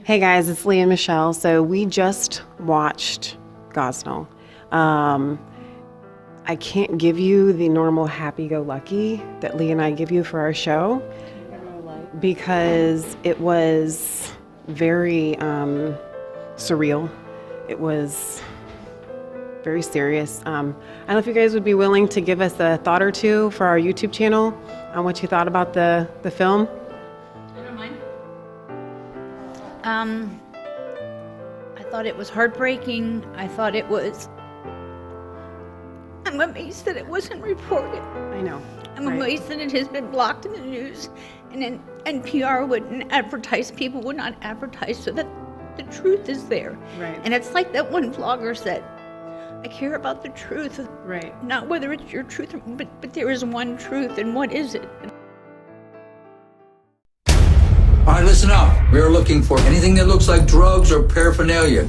Hey guys, it's Leah and Michelle. So we just watched Gosnell. I can't give you the normal happy-go-lucky that Leah and I give you for our show because it was very surreal. It was very serious. I don't know if you guys would be willing to give us a thought or two for our YouTube channel on what you thought about the film. I don't mind. I thought it was heartbreaking. I thought it was... I'm amazed that it wasn't reported. I know. I'm amazed that it has been blocked in the news, and NPR wouldn't advertise, people would not advertise so that the truth is there. Right. And it's like that one vlogger said, I care about the truth. Right. Not whether it's your truth, but there is one truth, and what is it? All right, listen up. We are looking for anything that looks like drugs or paraphernalia.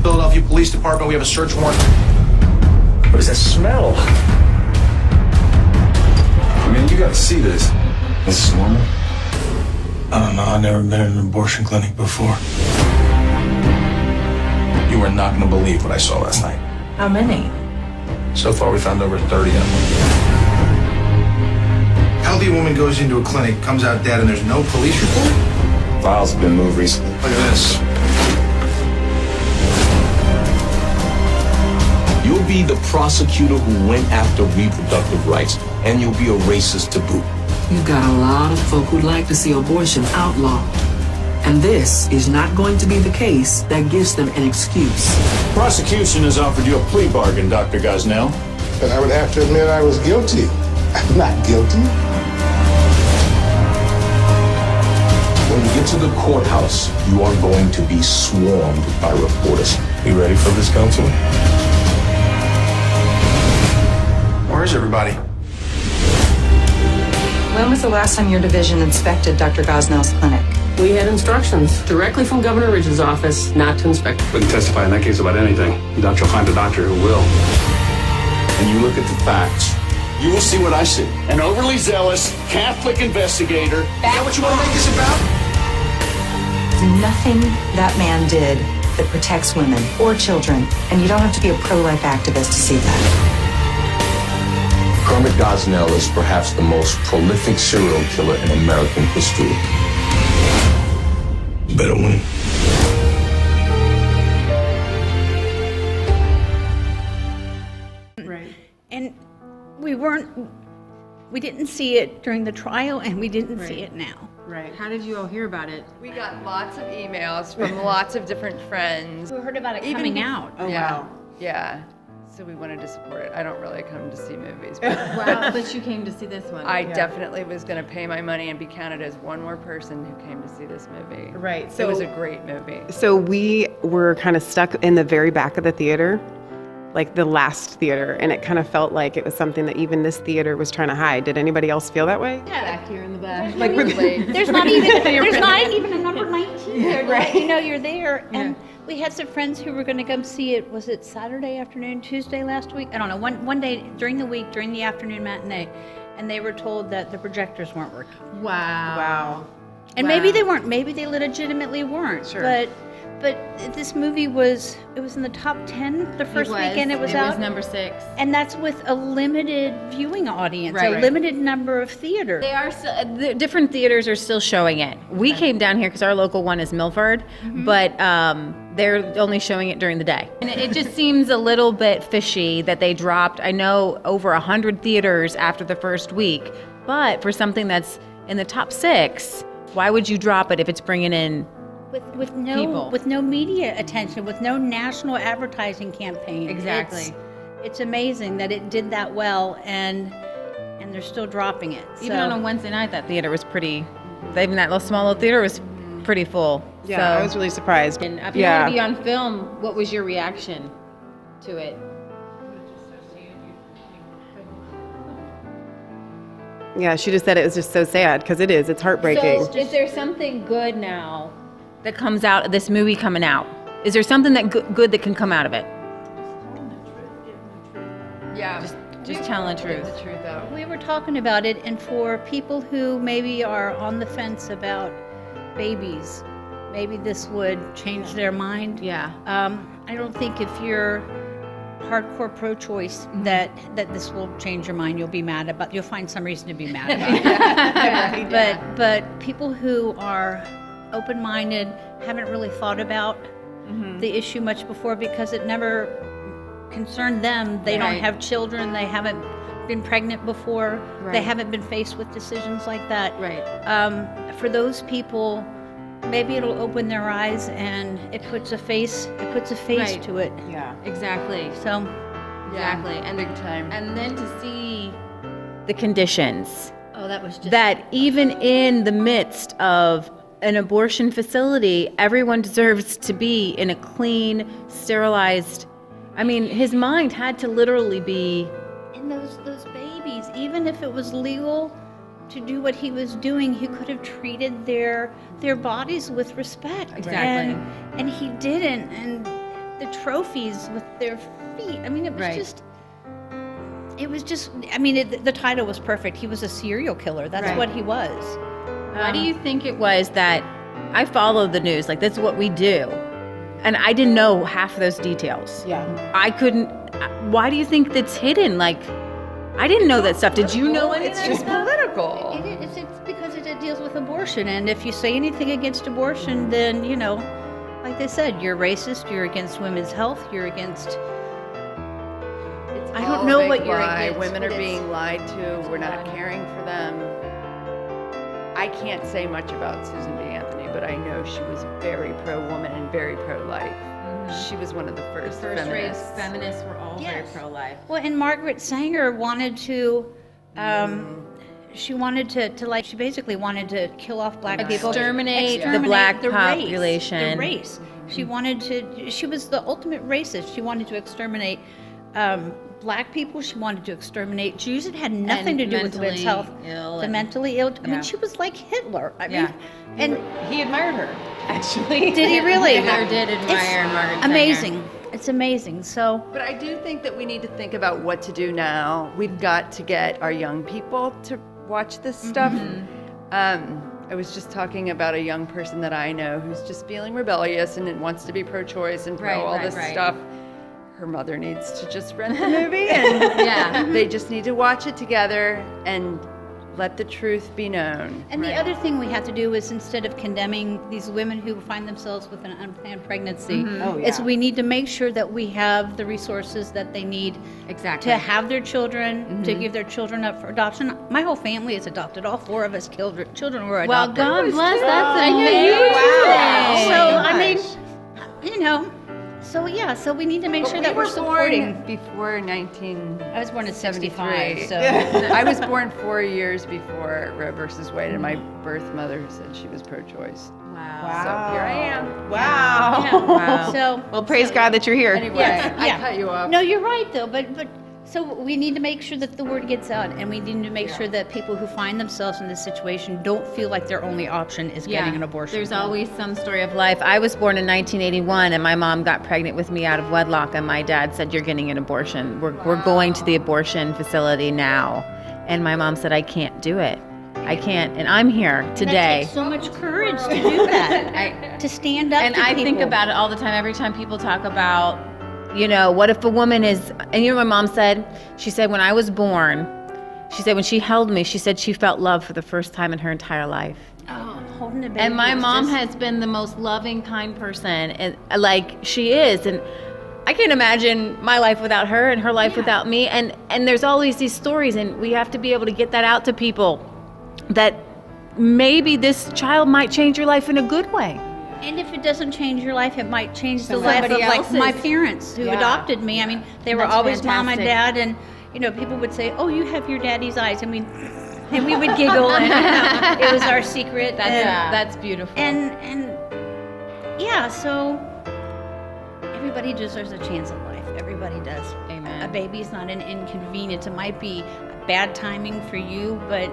Philadelphia Police Department, we have a search warrant. What is that smell? Man, you gotta see this. Is this normal? I don't know. I've never been in an abortion clinic before. You are not going to believe what I saw last night. How many? So far, we found over 30 of them. Healthy woman goes into a clinic, comes out dead, and there's no police report? Files have been moved recently. Look at this. You'll be the prosecutor who went after reproductive rights, and you'll be a racist to boot. You've got a lot of folk who'd like to see abortion outlawed. And this is not going to be the case that gives them an excuse. Prosecution has offered you a plea bargain, Dr. Gosnell. But I would have to admit I was guilty. I'm not guilty. When you get to the courthouse, you are going to be swarmed by reporters. You ready for this, Councilman? Where's everybody? When was the last time your division inspected Dr. Gosnell's clinic? We had instructions directly from Governor Ridge's office not to inspect. Wouldn't testify in that case about anything. You doubt you'll find a doctor who will. And you look at the facts, you will see what I see. An overly zealous Catholic investigator. Is that what you want to make this about? There's nothing that man did that protects women or children, and you don't have to be a pro-life activist to see that. Kermit Gosnell is perhaps the most prolific serial killer in American history. Better win. Right. And we didn't see it during the trial, and we didn't see it now. Right. How did you all hear about it? We got lots of emails from lots of different friends. We heard about it coming out. Oh, Yeah. wow. Yeah. So we wanted to support it. I don't really come to see movies, but Wow, but you came to see this one. I definitely was going to pay my money and be counted as one more person who came to see this movie. Right. So it was a great movie. So we were kind of stuck in the very back of the theater, like the last theater, and it kind of felt like it was something that even this theater was trying to hide. Did anybody else feel that way? Yeah, Back here in the back. Like with there's not even a number 19 there. right. You know you're there. And we had some friends who were going to come see it. Was it Saturday afternoon, Tuesday last week? I don't know. One day during the week, during the afternoon matinee, and they were told that the projectors weren't working. Wow. Wow. And maybe they weren't. Maybe they legitimately weren't. Sure. But this movie was in the top 10 the first weekend it was out. It was number 6. And that's with a limited viewing audience, Right. a limited number of theaters. They are still, the different theaters are still showing it. We came down here because our local one is Milford, but they're only showing it during the day. And it just seems a little bit fishy that they dropped, I know, over 100 theaters after the first week, but for something that's in the top 6, why would you drop it if it's bringing in With people. no media attention, with no national advertising campaign. Exactly. It's amazing that it did that well, and they're still dropping it. Even on a Wednesday night, that theater was pretty, even that little small little theater was pretty full. Yeah, So, I was really surprised. and if you want to be on film, what was your reaction to it? Yeah, she just said it was just so sad because it is. It's heartbreaking. So is there something good now that comes out of this movie coming out? Is there something that good that can come out of it? Yeah. Just telling the truth. Get the truth out. We were talking about it, and for people who maybe are on the fence about babies, maybe this would change their mind. Yeah. I don't think if you're hardcore pro-choice that this will change your mind. You'll be mad about. You'll find some reason to be mad about it. But people who are open-minded haven't really thought about the issue much before because it never concerned them. They don't have children. They haven't been pregnant before. Right. They haven't been faced with decisions like that. Right. For those people, maybe it'll open their eyes and it puts a face. It puts a face Right. to it. Yeah. Exactly. So. Exactly. And big time. And then to see the conditions Oh, that was just. that even in the midst of an abortion facility, everyone deserves to be in a clean, sterilized. I mean, his mind had to literally be. And those babies, even if it was legal to do what he was doing, he could have treated their bodies with respect. Exactly. And he didn't. And the trophies with their feet. I mean, it was Right. just. It was just. I mean, the title was perfect. He was a serial killer. That's Right. what he was. Why do you think it was that I follow the news? Like, that's what we do. And I didn't know half of those details. Yeah. I couldn't. Why do you think that's hidden? Like, I didn't know that stuff. Did you know any of It's that just stuff? political. It's because it deals with abortion, and if you say anything against abortion, then like they said, you're racist. You're against women's health. You're against. I don't know what you're against. Women but are it's- being lied to. We're not caring for them. I can't say much about Susan B. Anthony, but I know she was very pro-woman and very pro-life. She was one of the first feminists. Feminists were all very Yes. pro-life. Well, and Margaret Sanger wanted to. She wanted to she basically wanted to kill off black people, Exterminate the black race, population. The race. She wanted to. She was the ultimate racist. She wanted to exterminate black people. She wanted to exterminate Jews. It had nothing to do with women's health. The mentally ill. I mean, she was like Hitler. I mean, and He admired her, actually. did he really? Hitler did admire Margaret Sanger. Amazing. It's amazing. So. But I do think that we need to think about what to do now. We've got to get our young people to watch this stuff. I was just talking about a young person that I know who's just feeling rebellious and wants to be pro-choice and pro all this stuff. Her mother needs to just rent the movie and they just need to watch it together and let the truth be known. And the other thing we have to do is, instead of condemning these women who find themselves with an unplanned pregnancy, is we need to make sure that we have the resources that they need to have their children, to give their children up for adoption. My whole family is adopted. All 4 of us children were Well, adopted. God bless. That's amazing. Wow. So, I mean, so we need to make sure that we're supporting. Before 19... I was born in 65, so. I was born 4 years before Roe versus Wade, and my birth mother said she was pro-choice. Wow. So here I am. Wow. Yeah. Wow. So, Well, praise God that you're here. Anyway, I cut you off. No, you're right though, but so we need to make sure that the word gets out, and we need to make sure that people who find themselves in this situation don't feel like their only option is getting an abortion. There's always some story of life. I was born in 1981, and my mom got pregnant with me out of wedlock, and my dad said, "You're getting an abortion. We're going to the abortion facility now." And my mom said, "I can't do it. I can't." And I'm here today. That takes so much courage to do that, to stand up And to I people. think about it all the time. Every time people talk about, what if a woman is, and my mom said, she said, when I was born, she said, when she held me, she said she felt love for the first time in her entire life. Oh, holding a baby. And my is mom just- has been the most loving, kind person, and like she is. And I can't imagine my life without her and her life without me. And there's always these stories, and we have to be able to get that out to people, that maybe this child might change your life in a good way. And if it doesn't change your life, it might change the Somebody life of like else's. my parents who adopted me. I mean, they were That's always mom and fantastic. dad, and people would say, "Oh, you have your daddy's eyes." I mean, and we would giggle, and it was our secret. That's beautiful. And so everybody deserves a chance at life. Everybody does. Amen. A baby's not an inconvenience. It might be bad timing for you, but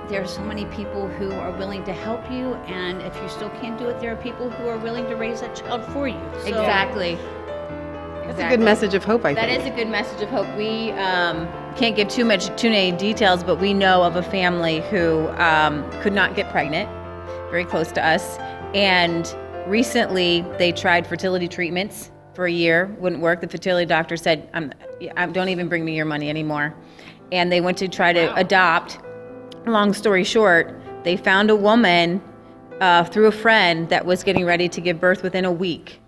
there are so many people who are willing to help you, and if you still can't do it, there are people who are willing to raise that child for you. So, Exactly. That's a good message of hope, I think. That is a good message of hope. We can't give too many details, but we know of a family who could not get pregnant, very close to us, And recently, they tried fertility treatments for a year, wouldn't work. The fertility doctor said, don't even bring me your money anymore. And they went to try to adopt. Long story short, they found a woman through a friend that was getting ready to give birth within a week.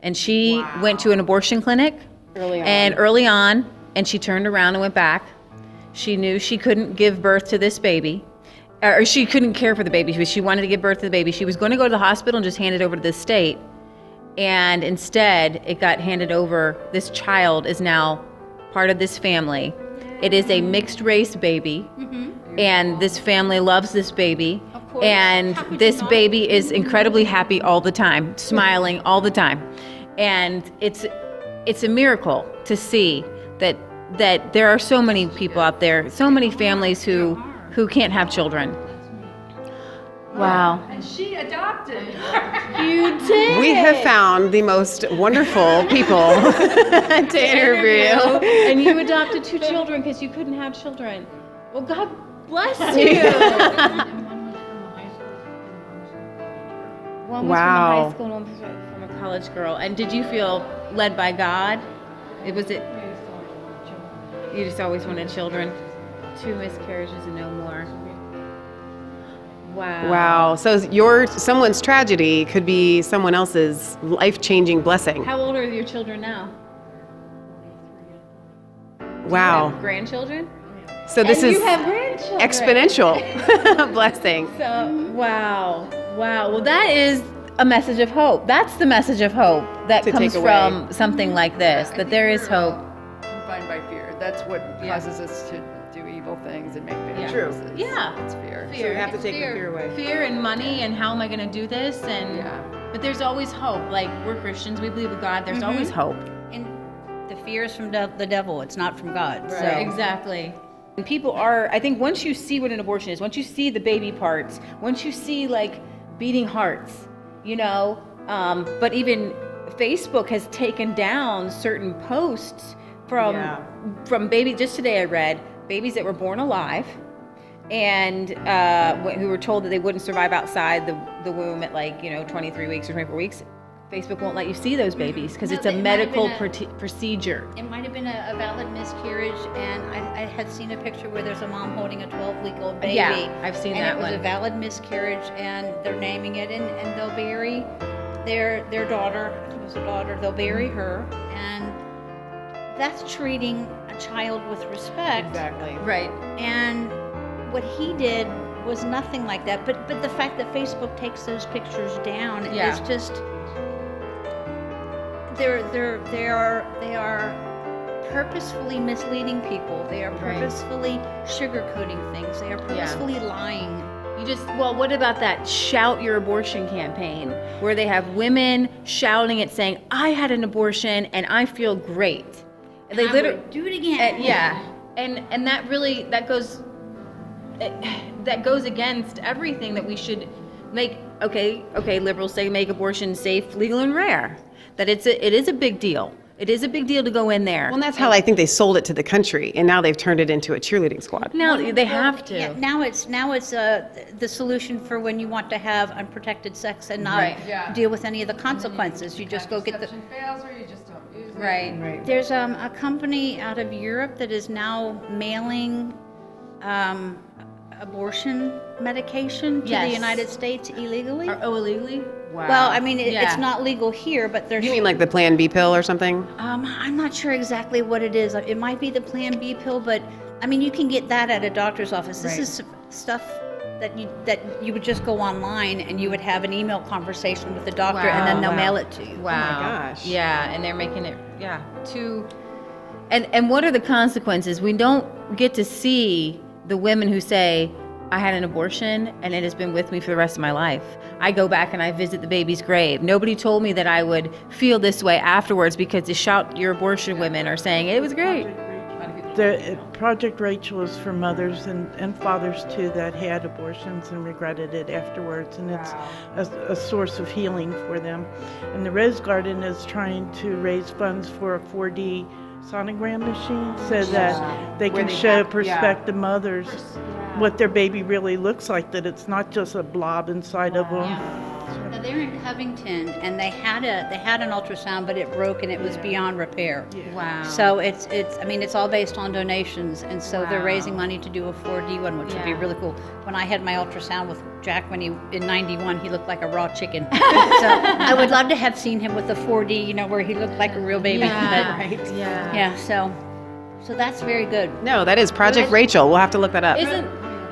And she went to an abortion clinic early on, and she turned around and went back. She knew she couldn't give birth to this baby, or she couldn't care for the baby, but she wanted to give birth to the baby. She was going to go to the hospital and just hand it over to the state. And instead, it got handed over. This child is now part of this family. It is a mixed race baby, and this family loves this baby. And this baby is incredibly happy all the time, smiling all the time. And it's a miracle to see that there are so many people out there, so many families who can't have children. Wow. And she adopted. You did. We have found the most wonderful people to interview. And you adopted 2 children because you couldn't have children. Well, God bless you. One was from a high school, one was from a college girl. And did you feel led by God? You just always wanted children? 2 miscarriages and no more. Wow. So someone's tragedy could be someone else's life-changing blessing. How old are your children now? Wow. Do you have grandchildren? So this is you have grandchildren. Exponential blessing. So wow. Well, that is a message of hope. That's the message of hope that comes from something like this, that there is hope. Confined by fear. That's what causes us to do evil things and make bad True. choices. Yeah. It's fear. So you have to take the fear away. Fear and money and how am I going to do this? But there's always hope. Like, we're Christians, we believe in God. There's always hope. And the fear is from the devil. It's not from God. Right. So Exactly. And people are, I think once you see what an abortion is, once you see the baby parts, once you see like beating hearts, but even Facebook has taken down certain posts from baby. Just today I read babies that were born alive and who were told that they wouldn't survive outside the womb at 23 weeks or 24 weeks. Facebook won't let you see those babies because it's a medical procedure. it might have been a valid miscarriage, and I had seen a picture where there's a mom holding a 12-week-old baby. Yeah, I've seen that one. And it was a valid miscarriage, and they're naming it, and they'll bury their daughter. I think it was a daughter. They'll bury her, and that's treating a child with respect. Exactly. Right. And what he did was nothing like that. But the fact that Facebook takes those pictures down is just. They are purposefully misleading people. They are purposefully sugarcoating things. They are purposefully lying. What about that Shout Your Abortion campaign where they have women shouting it saying, I had an abortion and I feel great. And they literally do it again. And that goes against everything that we should make. Okay, liberals say make abortion safe, legal, and rare. That it is a big deal. It is a big deal to go in there. Well, and that's how I think they sold it to the country, and now they've turned it into a cheerleading squad. Now they have to. Yeah, now it's the solution for when you want to have unprotected sex and not deal with any of the consequences. You just go get the. Fails or you just don't use it. Right. There's a company out of Europe that is now mailing abortion medication to the United States illegally. Illegally? Wow. Well, I mean, it's not legal here, but there's. You mean like the Plan B pill or something? I'm not sure exactly what it is. It might be the Plan B pill, but I mean, you can get that at a doctor's office. This is stuff that you would just go online and you would have an email conversation with the doctor, and then they'll mail it to you. Wow. Oh my gosh. Yeah, and they're making it too. And what are the consequences? We don't get to see the women who say, I had an abortion and it has been with me for the rest of my life. I go back and I visit the baby's grave. Nobody told me that I would feel this way afterwards because the Shout Your Abortion women are saying it was great. The Project Rachel is for mothers and fathers too that had abortions and regretted it afterwards, and it's a source of healing for them. And the Rose Garden is trying to raise funds for a 4D sonogram machine so that they can show prospective mothers what their baby really looks like, that it's not just a blob inside of them. Now, they're in Covington, and they had an ultrasound, but it broke and it was beyond repair. Wow. So it's all based on donations, and so they're raising money to do a 4D one, which would be really cool. When I had my ultrasound with Jack in '91, he looked like a raw chicken. So I would love to have seen him with a 4D, where he looked like a real baby. Yeah. So that's very good. No, that is Project Rachel. We'll have to look that up.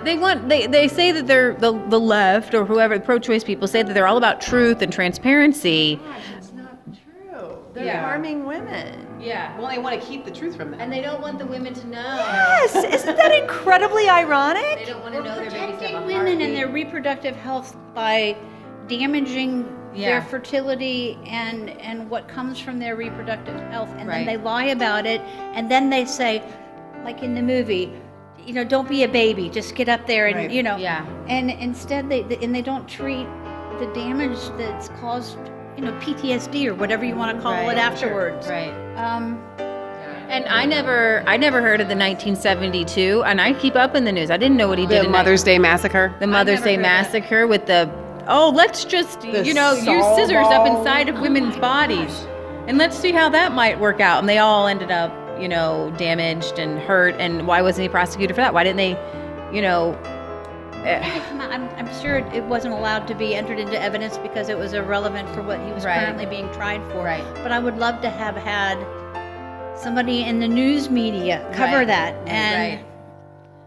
They say that they're the left or whoever, pro-choice people say that they're all about truth and transparency. It's not true. They're harming women. Yeah. Well, they want to keep the truth from them. And they don't want the women to know. Yes, isn't that incredibly ironic? They don't want to know their babies have a Protecting heartbeat. women and their reproductive health by damaging their fertility and what comes from their reproductive health, and then they lie about it, and then they say, like in the movie, don't be a baby, just get up there and and instead they don't treat the damage that's caused, PTSD or whatever you want to call it afterwards. Right. And I never heard of the 1972, and I keep up in the news. I didn't know what he did. The Mother's Day Massacre. The Mother's Day Massacre with let's just, use scissors up inside of women's bodies. And let's see how that might work out. And they all ended up, damaged and hurt. And why wasn't he prosecuted for that? Why didn't they, I'm sure it wasn't allowed to be entered into evidence because it was irrelevant for what he was currently being tried for. Right. But I would love to have had somebody in the news media cover that. And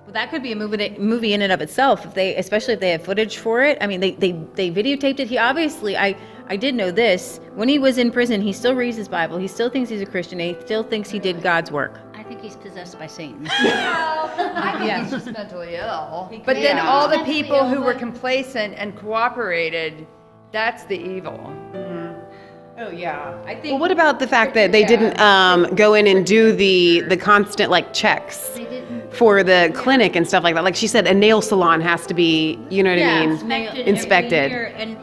well, that could be a movie in and of itself, especially if they have footage for it. I mean, they videotaped it. He obviously, I did know this. When he was in prison, he still reads his Bible. He still thinks he's a Christian. He still thinks he did God's work. I think he's possessed by Satan. I think he's just mentally ill. But then all the people who were complacent and cooperated, that's the evil. Oh yeah. I think. Well, what about the fact that they didn't go in and do the constant checks for the clinic and stuff like that? Like she said, a nail salon has to be, you know what I mean, inspected. And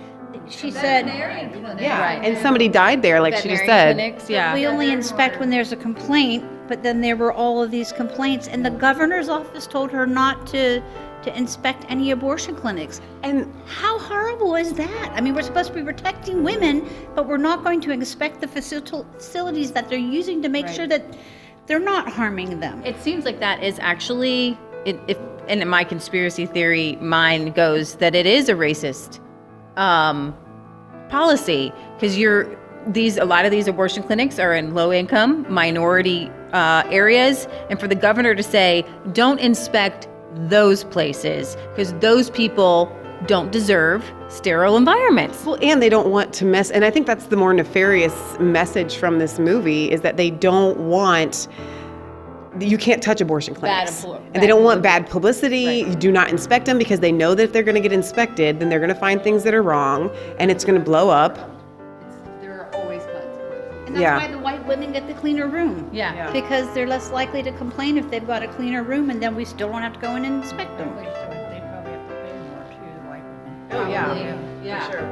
she said, and somebody died there, like she just said. Clinics, we only inspect when there's a complaint, but then there were all of these complaints, and the governor's office told her not to inspect any abortion clinics. And how horrible is that? I mean, we're supposed to be protecting women, but we're not going to inspect the facilities that they're using to make sure that they're not harming them. It seems like that is actually, and my conspiracy theory mind goes that it is a racist policy, because a lot of these abortion clinics are in low-income, minority areas, and for the governor to say, don't inspect those places because those people don't deserve sterile environments. Well, and they don't want to mess, and I think that's the more nefarious message from this movie, is that they don't want, you can't touch abortion clinics. And they don't want bad publicity. You do not inspect them because they know that if they're going to get inspected, then they're going to find things that are wrong and it's going to blow up. There are always consequences. And that's why the white women get the cleaner room. Yeah. Because they're less likely to complain if they've got a cleaner room, and then we still don't have to go in and inspect them. They probably have to pay more too, the white women. Oh yeah, for sure.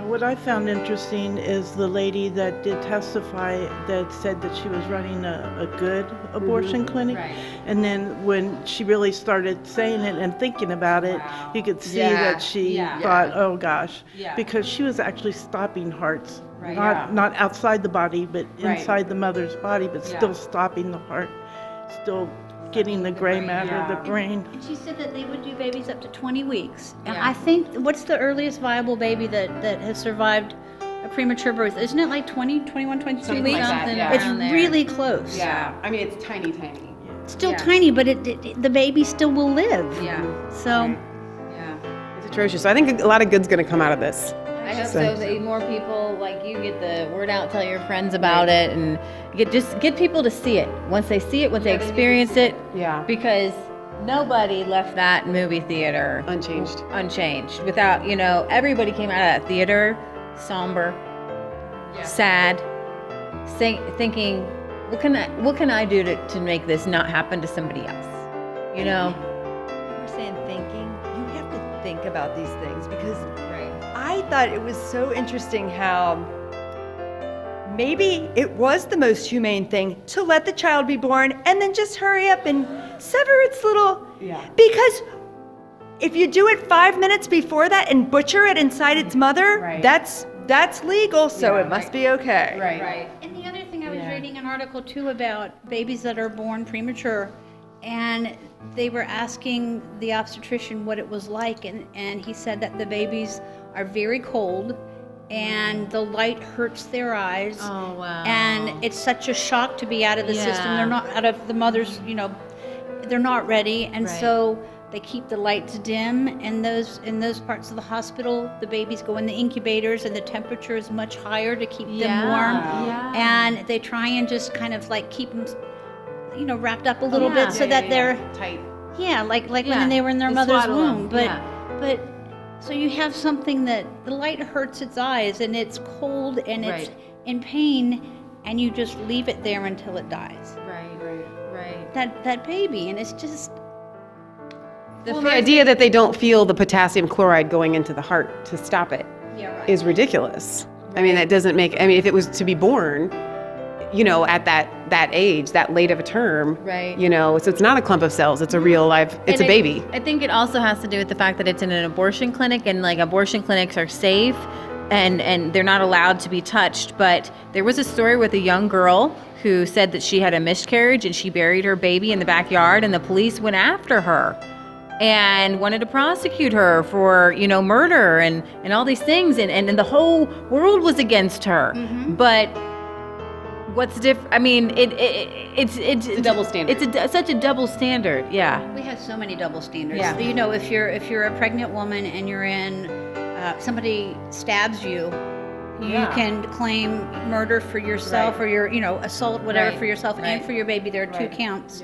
What I found interesting is the lady that did testify that said that she was running a good abortion clinic. Right. And then when she really started saying it and thinking about it, you could see that she thought, oh gosh, because she was actually stopping hearts. Not outside the body, but inside the mother's body, but still stopping the heart, still getting the gray matter of the brain. And she said that they would do babies up to 20 weeks. And I think, what's the earliest viable baby that has survived a premature birth? Isn't it like 20, 21, 22 Something weeks? like that, yeah. It's Around there. really close. Yeah, I mean, it's tiny. Still tiny, but the baby still will live. Yeah. So. It's atrocious. So I think a lot of good's going to come out of this. I hope so that more people like you get the word out, tell your friends about it, and get people to see it. Once they see it, once they experience it. Yeah. Because nobody left that movie theater unchanged. Without, everybody came out of that theater somber, sad, thinking, what can I do to make this not happen to somebody else? We're saying thinking. You have to think about these things because I thought it was so interesting how maybe it was the most humane thing to let the child be born and then just hurry up and sever its little... Because if you do it 5 minutes before that and butcher it inside its mother, that's legal, so it must be okay. Right. And the other thing, I was reading an article too about babies that are born premature, and they were asking the obstetrician what it was like, and he said that the babies are very cold, and the light hurts their eyes. Oh, wow. And it's such a shock to be out of the system. They're not out of the mother's, they're not ready, and so they keep the lights dim in those parts of the hospital. The babies go in the incubators, and the temperature is much higher to keep them warm. And they try and just kind of like keep them, wrapped up a little bit so that they're tight. Yeah, like when they were in their mother's womb. But so you have something that the light hurts its eyes, and it's cold, and it's in pain, and you just leave it there until it dies. Right. That baby, and it's just. The idea that they don't feel the potassium chloride going into the heart to stop it is ridiculous. I mean, that doesn't make, if it was to be born, at that age, that late of a term, so it's not a clump of cells, it's a real live, it's a baby. I think it also has to do with the fact that it's in an abortion clinic, and like abortion clinics are safe and they're not allowed to be touched. But there was a story with a young girl who said that she had a miscarriage and she buried her baby in the backyard, and the police went after her and wanted to prosecute her for, murder and all these things. And the whole world was against her. But what's different? I mean, it's a double standard. It's such a double standard. Yeah. We have so many double standards. Yeah. If you're a pregnant woman and you're in, somebody stabs you, you can claim murder for yourself or your, assault, whatever, for yourself and for your baby. There are 2 counts.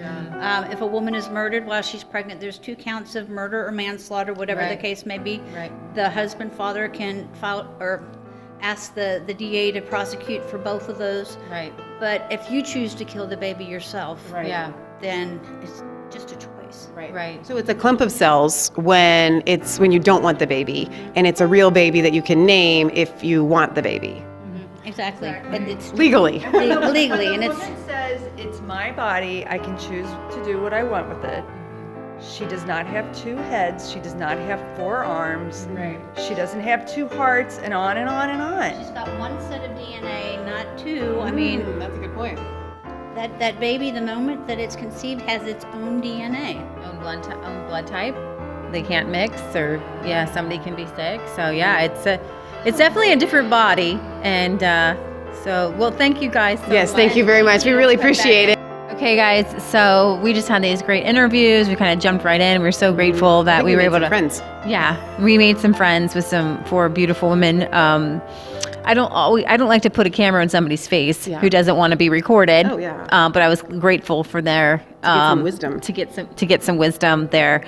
If a woman is murdered while she's pregnant, there's 2 counts of murder or manslaughter, whatever the case may be. The husband, father can file or ask the DA to prosecute for both of those. But if you choose to kill the baby yourself, then it's just a choice. Right. So it's a clump of cells when you don't want the baby, and it's a real baby that you can name if you want the baby. Exactly. And it's legally. Legally, and If a woman says it's my body, I can choose to do what I want with it. She does not have 2 heads. She does not have 4 arms. She doesn't have 2 hearts, and on and on and on. She's got 1 set of DNA, not 2. I mean, that's a good point. That baby, the moment that it's conceived, has its own DNA. Own blood type. They can't mix, or somebody can be sick. So it's definitely a different body. And thank you guys so much. Thank you very much. We really appreciate it. Okay, guys, so we just had these great interviews. We kind of jumped right in. We're so grateful that we were able to. Friends. Yeah, we made some friends with 4 beautiful women. I don't like to put a camera in somebody's face who doesn't want to be recorded. Oh yeah. But I was grateful for their wisdom. To get some wisdom there,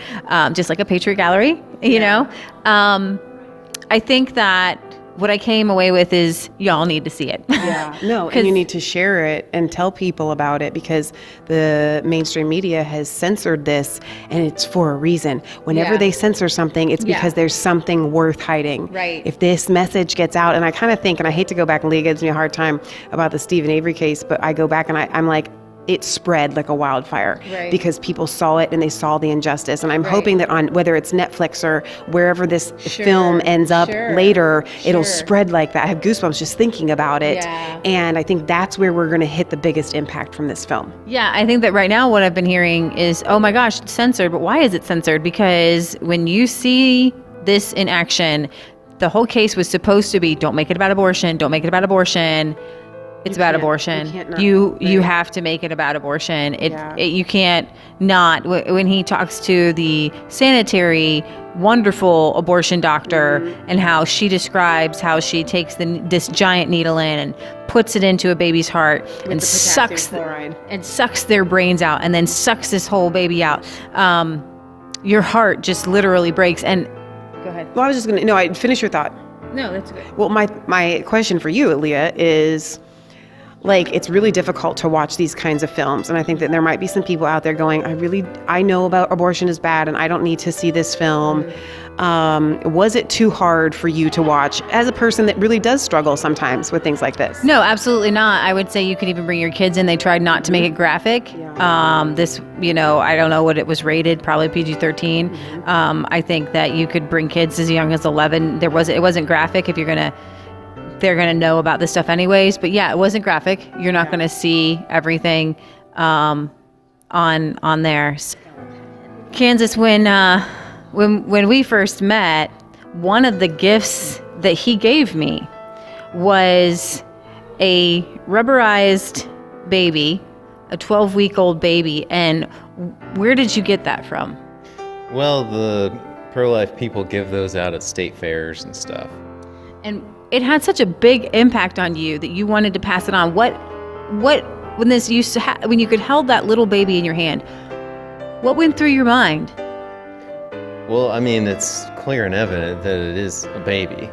just like a Patriot Gallery. You know, I think that what I came away with is y'all need to see it. Yeah. No, and you need to share it and tell people about it, because the mainstream media has censored this, and it's for a reason. Whenever they censor something, it's because there's something worth hiding. Right. If this message gets out, and I kind of think, and I hate to go back, and Leah gives me a hard time about the Stephen Avery case, but I go back and I'm like, it spread like a wildfire because people saw it and they saw the injustice. And I'm hoping that on whether it's Netflix or wherever this film ends up later, it'll spread like that. I have goosebumps just thinking about it. Yeah. And I think that's where we're going to hit the biggest impact from this film. Yeah, I think that right now what I've been hearing is, oh my gosh, it's censored. But why is it censored? Because when you see this in action, the whole case was supposed to be, don't make it about abortion, don't make it about abortion. It's about abortion. You have to make it about abortion. You can't not. When he talks to the sanitary, wonderful abortion doctor and how she describes how she takes this giant needle in and puts it into a baby's heart and sucks their brains out and then sucks this whole baby out. Your heart just literally breaks. And go ahead. Well, I was just going to, I'd finish your thought. No, that's good. Well, my question for you, Leah, is like, it's really difficult to watch these kinds of films. And I think that there might be some people out there going, I know about abortion is bad and I don't need to see this film. Was it too hard for you to watch as a person that really does struggle sometimes with things like this? No, absolutely not. I would say you could even bring your kids in. They tried not to make it graphic. This, I don't know what it was rated, probably PG-13. I think that you could bring kids as young as 11. It wasn't graphic if they're going to know about this stuff anyways. But yeah, it wasn't graphic. You're not going to see everything on there. Kansas, when we first met, one of the gifts that he gave me was a rubberized baby, a 12-week-old baby. And where did you get that from? Well, the pro-life people give those out at state fairs and stuff. And it had such a big impact on you that you wanted to pass it on. When you could hold that little baby in your hand, what went through your mind? Well, I mean, it's clear and evident that it is a baby.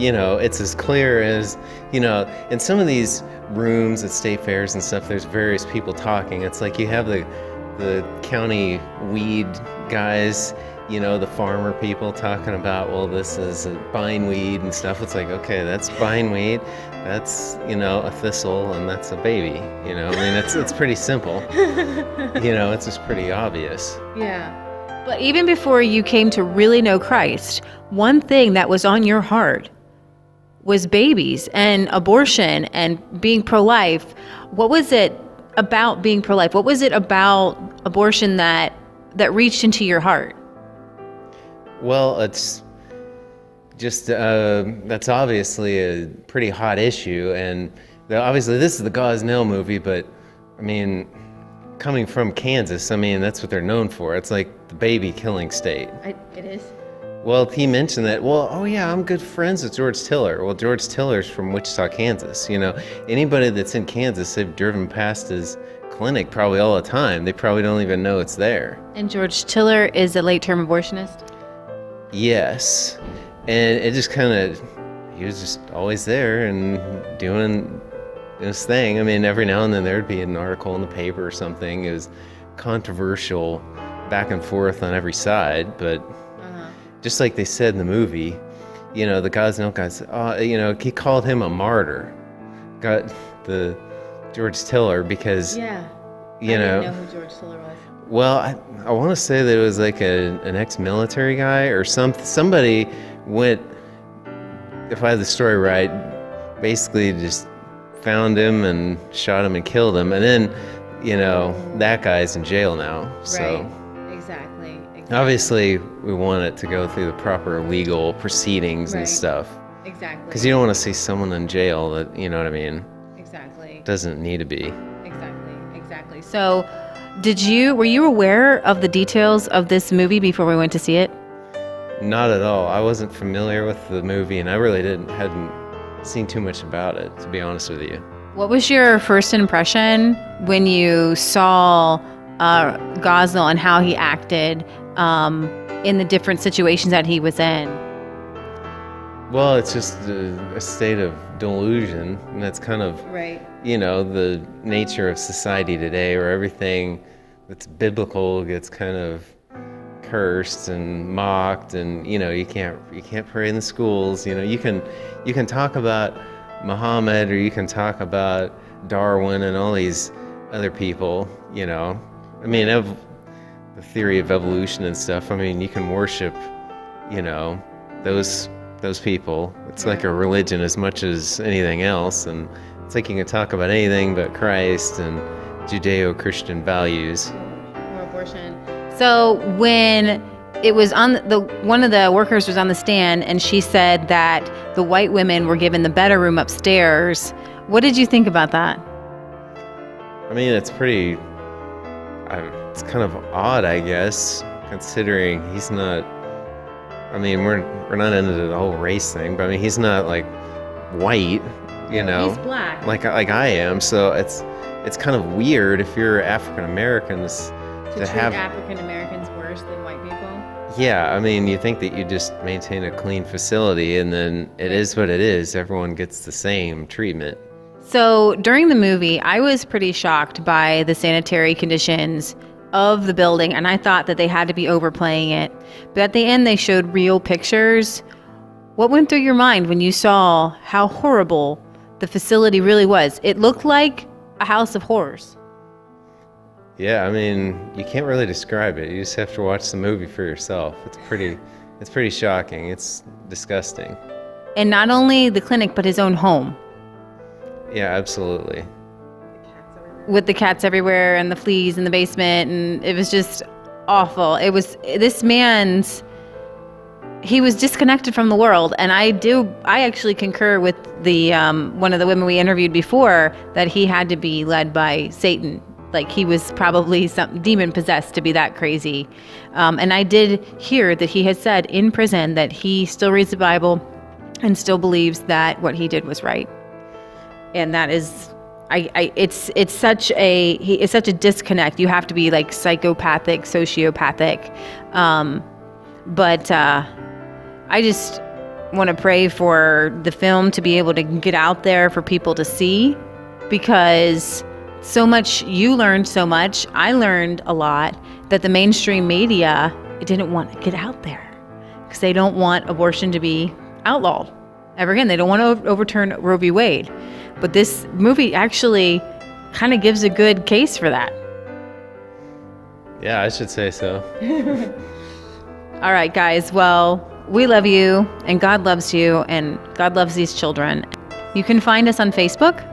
It's as clear as, in some of these rooms at state fairs and stuff, there's various people talking. It's like you have the county weed guys, the farmer people talking about, well, this is a bindweed and stuff. It's like, okay, that's bindweed, that's, a thistle, and that's a baby. It's pretty simple. It's just pretty obvious. Yeah. But even before you came to really know Christ, one thing that was on your heart was babies and abortion and being pro-life. What was it about being pro-life? What was it about abortion that reached into your heart? Well, it's just, that's obviously a pretty hot issue. And obviously this is the Gosnell movie, but I mean, coming from Kansas, I mean, that's what they're known for. It's like the baby killing state. It is. Well, he mentioned that, oh yeah, I'm good friends with George Tiller. Well, George Tiller's from Wichita, Kansas. Anybody that's in Kansas, they've driven past his clinic probably all the time. They probably don't even know it's there. And George Tiller is a late-term abortionist? Yes. And it just he was just always there and doing his thing. I mean, every now and then there'd be an article in the paper or something. It was controversial back and forth on every side, but just like they said in the movie, the Gosnell guys, he called him a martyr. Got the George Tiller because, I didn't know who George Tiller was. Well, I want to say that it was like an ex-military guy or somebody went, if I have the story right, basically just found him and shot him and killed him. And then, that guy's in jail now. So. Right. Exactly. Obviously, we want it to go through the proper legal proceedings and stuff. Exactly. Because you don't want to see someone in jail that, you know what I mean? Exactly. Doesn't need to be. Exactly. So, were you aware of the details of this movie before we went to see it? Not at all. I wasn't familiar with the movie, and I really hadn't seen too much about it, to be honest with you. What was your first impression when you saw Gosnell and how he acted in the different situations that he was in? Well, it's just a state of delusion, and that's kind of, the nature of society today, where everything that's biblical gets kind of cursed and mocked, and you can't pray in the schools. You can talk about Muhammad, or you can talk about Darwin and all these other people. I mean, the theory of evolution and stuff. I mean, you can worship, those people. It's like a religion as much as anything else, and it's like you can talk about anything but Christ and Judeo-Christian values. Or abortion. So when it was one of the workers was on the stand, and she said that the white women were given the better room upstairs. What did you think about that? I mean, it's pretty. It's kind of odd, I guess, considering he's not. I mean, we're not into the whole race thing, but I mean, he's not like white, He's black. like I am. So it's kind of weird if you're African Americans to treat African Americans worse than white people. Yeah, I mean, you think that you just maintain a clean facility, and then it is what it is. Everyone gets the same treatment. So during the movie, I was pretty shocked by the sanitary conditions of the building, and I thought that they had to be overplaying it. But at the end, they showed real pictures. What went through your mind when you saw how horrible the facility really was? It looked like a house of horrors. Yeah, I mean, you can't really describe it. You just have to watch the movie for yourself. It's pretty shocking. It's disgusting. And not only the clinic, but his own home. Yeah, absolutely. With the cats everywhere and the fleas in the basement, and it was just awful. It was he was disconnected from the world, and I actually concur with the one of the women we interviewed before that he had to be led by Satan. Like he was probably some demon possessed to be that crazy. And I did hear that he had said in prison that he still reads the Bible and still believes that what he did was right. And that is, it's such a disconnect. You have to be like psychopathic, sociopathic. But I just want to pray for the film to be able to get out there for people to see, because so much, you learned so much, I learned a lot, that the mainstream media didn't want to get out there because they don't want abortion to be outlawed ever again. They don't want to overturn Roe v. Wade. But this movie actually kind of gives a good case for that. Yeah, I should say so. All right, guys. Well, we love you, and God loves you, and God loves these children. You can find us on Facebook,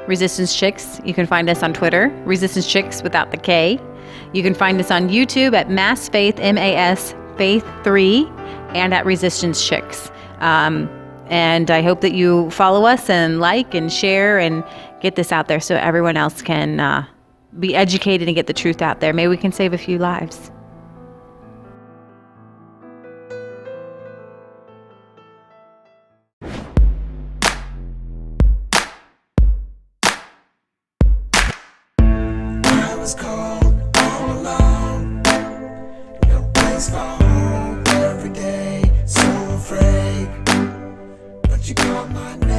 Resistance Chicks. You can find us on Twitter, Resistance Chicks without the K. You can find us on YouTube at Mass Faith, M-A-S, Faith 3, and at Resistance Chicks. And I hope that you follow us and like and share and get this out there so everyone else can be educated and get the truth out there. Maybe we can save a few lives. I was cold all alone. No place for home every day. So afraid. But you called my name.